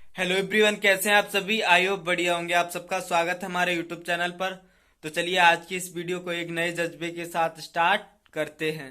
Hello everyone, कैसे हैं आप सभी। आई होप बढ़िया होंगे। आप सबका स्वागत है हमारे यूट्यूब चैनल पर। तो चलिए आज की इस वीडियो को एक नए जज्बे के साथ स्टार्ट करते हैं।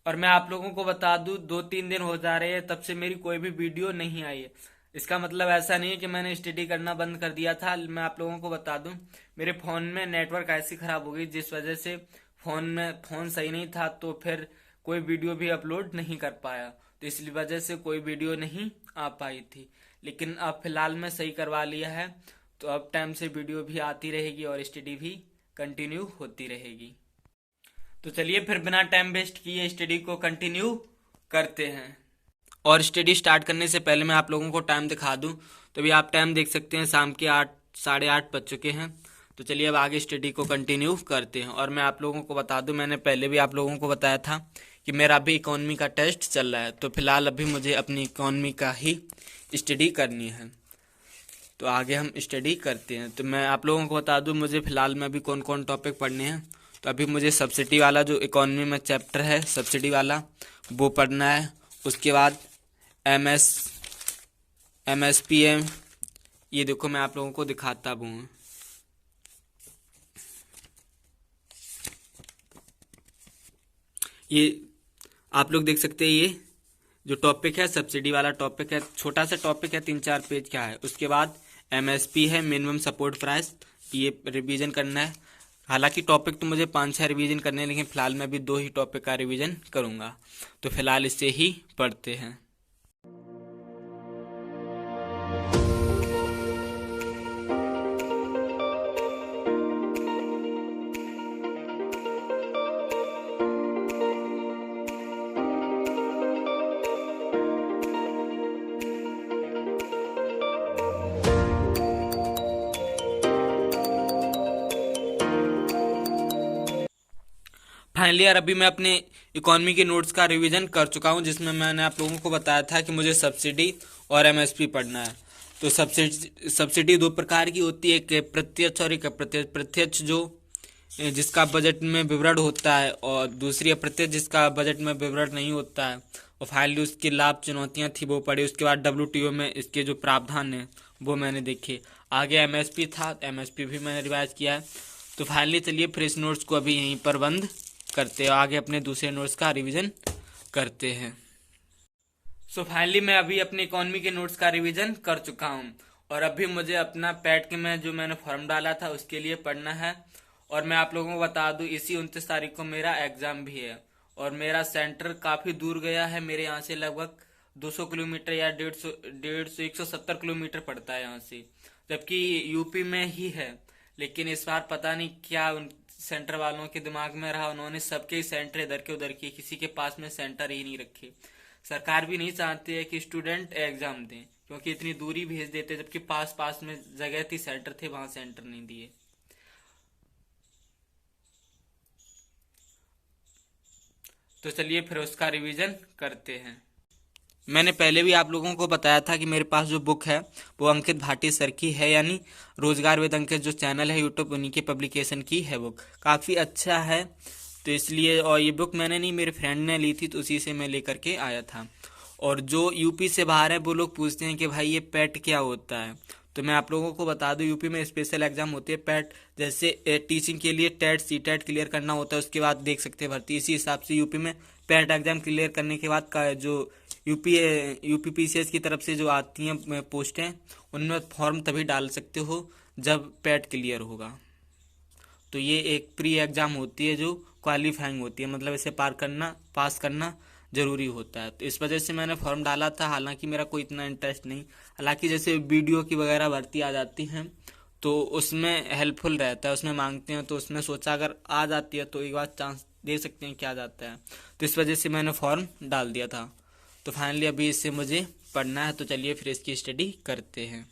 और मैं आप लोगों को बता दूं, 2-3 दिन हो जा रहे हैं तब से मेरी कोई भी वीडियो नहीं आई है। इसका मतलब ऐसा नहीं है कि मैंने स्टडी करना बंद कर दिया था। मैं आप लोगों को बता दूं, मेरे फोन में नेटवर्क ऐसी खराब हो गई जिस वजह से फोन सही नहीं था, तो फिर कोई वीडियो भी अपलोड नहीं कर पाया। तो इसलिए वजह से कोई वीडियो नहीं आ पाई थी। लेकिन अब फिलहाल मैं सही करवा लिया है, तो अब टाइम से वीडियो भी आती रहेगी और स्टडी भी कंटिन्यू होती रहेगी। तो चलिए फिर बिना टाइम वेस्ट किए स्टडी को कंटिन्यू करते हैं। और स्टडी स्टार्ट करने से पहले मैं आप लोगों को टाइम दिखा दूं, तो अभी आप टाइम देख सकते हैं, शाम के 8, 8:30 बज चुके हैं। तो चलिए अब आगे स्टडी को कंटिन्यू करते हैं। और मैं आप लोगों को बता दूं, मैंने पहले भी आप लोगों को बताया था कि मेरा अभी इकोनॉमी का टेस्ट चल रहा है। तो फिलहाल अभी मुझे अपनी इकोनॉमी का ही स्टडी करनी है। तो आगे हम स्टडी करते हैं। तो मैं आप लोगों को बता दूं, मुझे फिलहाल में अभी कौन कौन टॉपिक पढ़ने हैं। तो अभी मुझे सब्सिडी वाला जो इकोनॉमी में चैप्टर है, सब्सिडी वाला, वो पढ़ना है। उसके बाद एम एस पी एम, ये देखो मैं आप लोगों को दिखाता हूँ। ये आप लोग देख सकते हैं, ये जो टॉपिक है सब्सिडी वाला टॉपिक है, छोटा सा टॉपिक है, 3-4 पेज का है। उसके बाद एमएसपी है, मिनिमम सपोर्ट प्राइस, ये रिवीजन करना है। हालांकि टॉपिक तो मुझे 5-6 रिवीजन करने हैं, लेकिन फिलहाल मैं अभी 2 ही टॉपिक का रिवीजन करूंगा। तो फिलहाल इससे ही पढ़ते हैं। फाइनली यार, अभी मैं अपने इकोनॉमी के नोट्स का रिवीजन कर चुका हूं, जिसमें मैंने आप लोगों को बताया था कि मुझे सब्सिडी और एमएसपी पढ़ना है। तो सब्सिडी 2 प्रकार की होती है, एक प्रत्यक्ष और एक अप्रत्यक्ष। प्रत्यक्ष जो जिसका बजट में विवरण होता है, और दूसरी अप्रत्यक्ष जिसका बजट में विवरण नहीं होता है। और फाइनली उसके लाभ चुनौतियां थी वो पढ़ी। उसके बाद डब्ल्यूटीओ में इसके जो प्रावधान है वो मैंने देखे। आगे एमएसपी था, एमएसपी भी मैंने रिवाइज किया है। तो फाइनली चलिए फिर इस नोट्स को अभी यहीं पर बंद करते हैं, आगे अपने दूसरे नोट्स का रिवीजन करते हैं। सो फाइनली मैं अभी अपने इकोनॉमी के नोट्स का रिवीजन कर चुका हूँ। और अभी मुझे अपना पैट के में जो मैंने फॉर्म डाला था उसके लिए पढ़ना है। और मैं आप लोगों को बता दूं, इसी 29 तारीख को मेरा एग्जाम भी है। और मेरा सेंटर काफी दूर गया है, मेरे यहाँ से लगभग 200 किलोमीटर या 150 170 किलोमीटर पड़ता है यहाँ से, जबकि यूपी में ही है। लेकिन इस बार पता नहीं क्या सेंटर वालों के दिमाग में रहा, उन्होंने सबके ही सेंटर इधर के उधर किए, किसी के पास में सेंटर ही नहीं रखे। सरकार भी नहीं चाहती है कि स्टूडेंट एग्जाम दें, क्योंकि इतनी दूरी भेज देते, जबकि पास पास में जगह थी, सेंटर थे, वहां सेंटर नहीं दिए। तो चलिए फिर उसका रिवीजन करते हैं। मैंने पहले भी आप लोगों को बताया था कि मेरे पास जो बुक है वो अंकित भाटी सर की है, यानी रोजगार वेद अंकित जो चैनल है यूट्यूब, उन्हीं के पब्लिकेशन की है। बुक काफ़ी अच्छा है, तो इसलिए। और ये बुक मैंने नहीं, मेरे फ्रेंड ने ली थी, तो उसी से मैं लेकर के आया था। और जो यूपी से बाहर है वो लोग पूछते हैं कि भाई ये पैट क्या होता है। तो मैं आप लोगों को बता दूं, यूपी में स्पेशल एग्जाम होती है पैट। जैसे टीचिंग के लिए टेट सीटेट क्लियर करना होता है, उसके बाद देख सकते हैं भर्ती। इसी हिसाब से यूपी में पैट एग्जाम क्लियर करने के बाद का जो यूपीपीसीएस की तरफ से जो आती हैं पोस्टें, उनमें फॉर्म तभी डाल सकते हो जब पैट क्लियर होगा। तो ये एक प्री एग्जाम होती है जो क्वालिफाइंग होती है, मतलब इसे पास करना जरूरी होता है। तो इस वजह से मैंने फॉर्म डाला था। हालांकि मेरा कोई इतना इंटरेस्ट नहीं, हालांकि जैसे वीडियो की वगैरह भर्ती आ जाती हैं तो उसमें हेल्पफुल रहता है, उसमें मांगते हैं, तो उसमें सोचा अगर आ जाती है तो एक बार चांस दे सकते हैं, क्या जाता है। तो इस वजह से मैंने फॉर्म डाल दिया था। तो फाइनली अभी इससे मुझे पढ़ना है, तो चलिए फिर इसकी स्टडी करते हैं।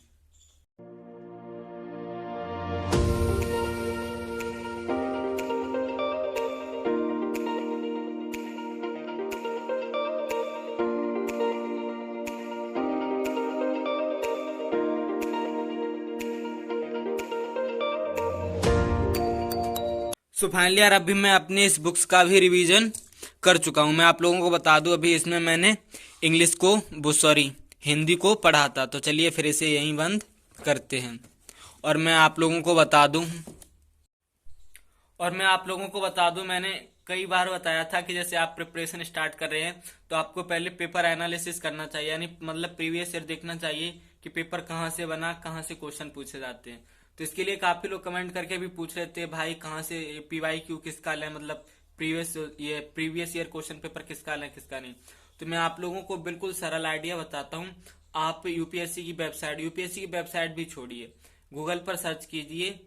सो फाइनली यार, अभी मैं अपने इस बुक्स का भी रिवीजन कर चुका हूँ। मैं आप लोगों को बता दूं, अभी इसमें मैंने इंग्लिश को हिंदी को पढ़ाता। तो चलिए फिर इसे यहीं बंद करते हैं। और मैं आप लोगों को बता दूं मैंने कई बार बताया था कि जैसे आप प्रिपरेशन स्टार्ट कर रहे हैं तो आपको पहले पेपर एनालिसिस करना चाहिए, यानी मतलब प्रीवियस ईयर देखना चाहिए कि पेपर कहाँ से बना, कहाँ से क्वेश्चन पूछे जाते हैं। तो इसके लिए काफी लोग कमेंट करके भी पूछ रहे थे भाई कहाँ से PYQ किसका लें, मतलब प्रीवियस ईयर क्वेश्चन पेपर किसका लें किसका नहीं। तो मैं आप लोगों को बिल्कुल सरल आइडिया बताता हूँ। आप यूपीएससी की वेबसाइट भी छोड़िए, गूगल पर सर्च कीजिए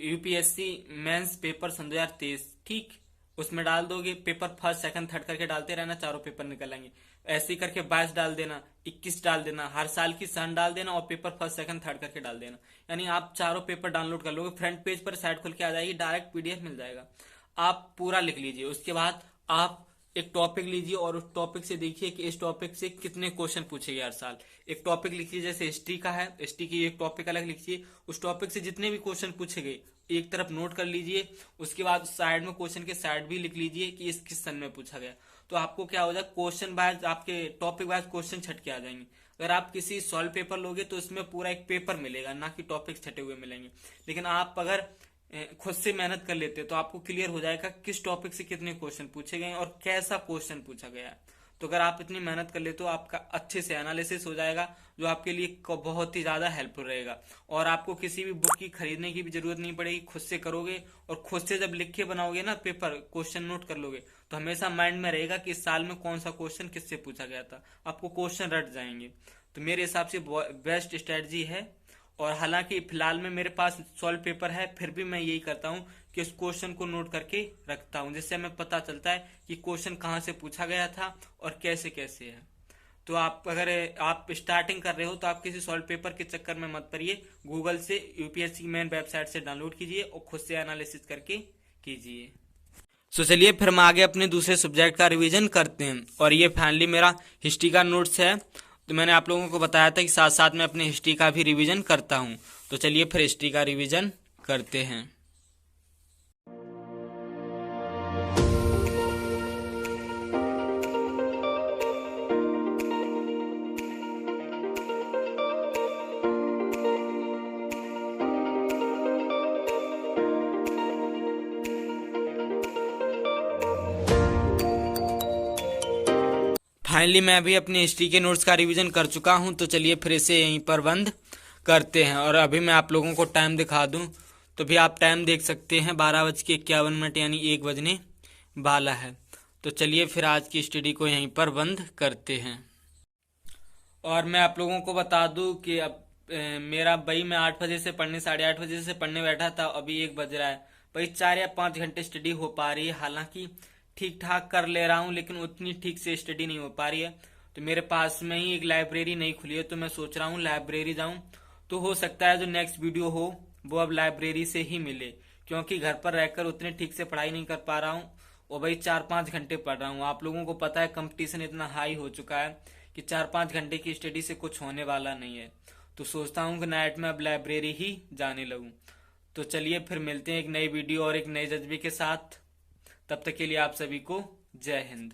यूपीएससी मेंस पेपर सन 2023, ठीक। उसमें डाल दोगे पेपर फर्स्ट सेकंड थर्ड करके डालते रहना, चारों पेपर निकल आएंगे। ऐसे ही करके 22 डाल देना, 21 डाल देना, हर साल की सन डाल देना और पेपर फर्स्ट सेकंड थर्ड करके डाल देना। यानी आप चारों पेपर डाउनलोड कर लोगे, फ्रंट पेज पर साइट खुल के आ जाएगी, डायरेक्ट PDF मिल जाएगा। आप पूरा लिख लीजिए। उसके बाद आप एक टॉपिक लीजिए और उस टॉपिक से देखिए कि इस टॉपिक से कितने क्वेश्चन पूछे गए हर साल। एक टॉपिक लिखिए, जैसे हिस्ट्री का है, हिस्ट्री की एक टॉपिक अलग लिखिए, उस टॉपिक से जितने भी क्वेश्चन पूछे गए एक तरफ नोट कर लीजिए। उसके बाद साइड में क्वेश्चन के साइड भी लिख लीजिए कि इस किस सन में पूछा गया। तो आपको क्या हो जाए, क्वेश्चन वाइज आपके टॉपिक वाइज क्वेश्चन छट के आ जाएंगे। अगर आप किसी सॉल्व पेपर लोगे तो उसमें पूरा एक पेपर मिलेगा, ना कि टॉपिक छटे हुए मिलेंगे। लेकिन आप अगर खुद से मेहनत कर लेते तो आपको क्लियर हो जाएगा किस टॉपिक से कितने क्वेश्चन पूछे गए और कैसा क्वेश्चन पूछा गया है। तो अगर आप इतनी मेहनत कर लेते हो आपका अच्छे से एनालिसिस हो जाएगा, जो आपके लिए बहुत ही ज्यादा हेल्पफुल रहेगा। और आपको किसी भी बुक की खरीदने की भी जरूरत नहीं पड़ेगी, खुद से करोगे और खुद से जब लिख के बनाओगे ना पेपर, क्वेश्चन नोट कर लोगे तो हमेशा माइंड में रहेगा कि इस साल में कौन सा क्वेश्चन किससे पूछा गया था, आपको क्वेश्चन रट जाएंगे। तो मेरे हिसाब से बेस्ट स्ट्रेटजी है। और हालांकि फिलहाल में मेरे पास सॉल्व पेपर है, फिर भी मैं यही करता हूँ कि उस क्वेश्चन को नोट करके रखता हूँ, जिससे हमें पता चलता है कि क्वेश्चन कहाँ से पूछा गया था और कैसे कैसे है। तो अगर आप स्टार्टिंग कर रहे हो तो आप किसी सॉल्व पेपर के चक्कर में मत पड़िए, गूगल से यूपीएससी मेन वेबसाइट से डाउनलोड कीजिए और खुद से एनालिसिस करके कीजिए। सो चलिए फिर हम आगे अपने दूसरे सब्जेक्ट का रिवीजन करते हैं। और ये फाइनली मेरा हिस्ट्री का नोट्स है। तो मैंने आप लोगों को बताया था कि साथ साथ में अपने हिस्ट्री का भी रिवीजन करता हूँ। तो चलिए फिर हिस्ट्री का रिवीजन करते हैं। फाइनली मैं अभी अपनी हिस्ट्री के नोट्स का रिवीजन कर चुका हूं। तो चलिए फिर इसे यहीं पर बंद करते हैं। और अभी मैं आप लोगों को टाइम दिखा दूं तो भी आप टाइम देख सकते हैं, 12:51 यानी 1 बजने वाला है। तो चलिए फिर आज की स्टडी को यहीं पर बंद करते हैं। और मैं आप लोगों को बता दूं कि अब मेरा भाई मैं 8 बजे से पढ़ने 8:30 बजे से पढ़ने बैठा था, अभी 1 बज रहा है। भाई 4 या 5 घंटे स्टडी हो पा रही है, हालांकि ठीक ठाक कर ले रहा हूँ लेकिन उतनी ठीक से स्टडी नहीं हो पा रही है। तो मेरे पास में ही एक लाइब्रेरी नहीं खुली है, तो मैं सोच रहा हूँ लाइब्रेरी जाऊँ। तो हो सकता है जो नेक्स्ट वीडियो हो वो अब लाइब्रेरी से ही मिले, क्योंकि घर पर रहकर उतने ठीक से पढ़ाई नहीं कर पा रहा हूँ। और भाई 4-5 घंटे पढ़ रहा हूँ। आप लोगों को पता है कंपटीशन इतना हाई हो चुका है कि 4-5 घंटे की स्टडी से कुछ होने वाला नहीं है। तो सोचता हूँ कि नाइट में अब लाइब्रेरी ही जाने लगूं। तो चलिए फिर मिलते हैं एक नई वीडियो और एक नए जज्बे के साथ। तब तक के लिए आप सभी को जय हिंद।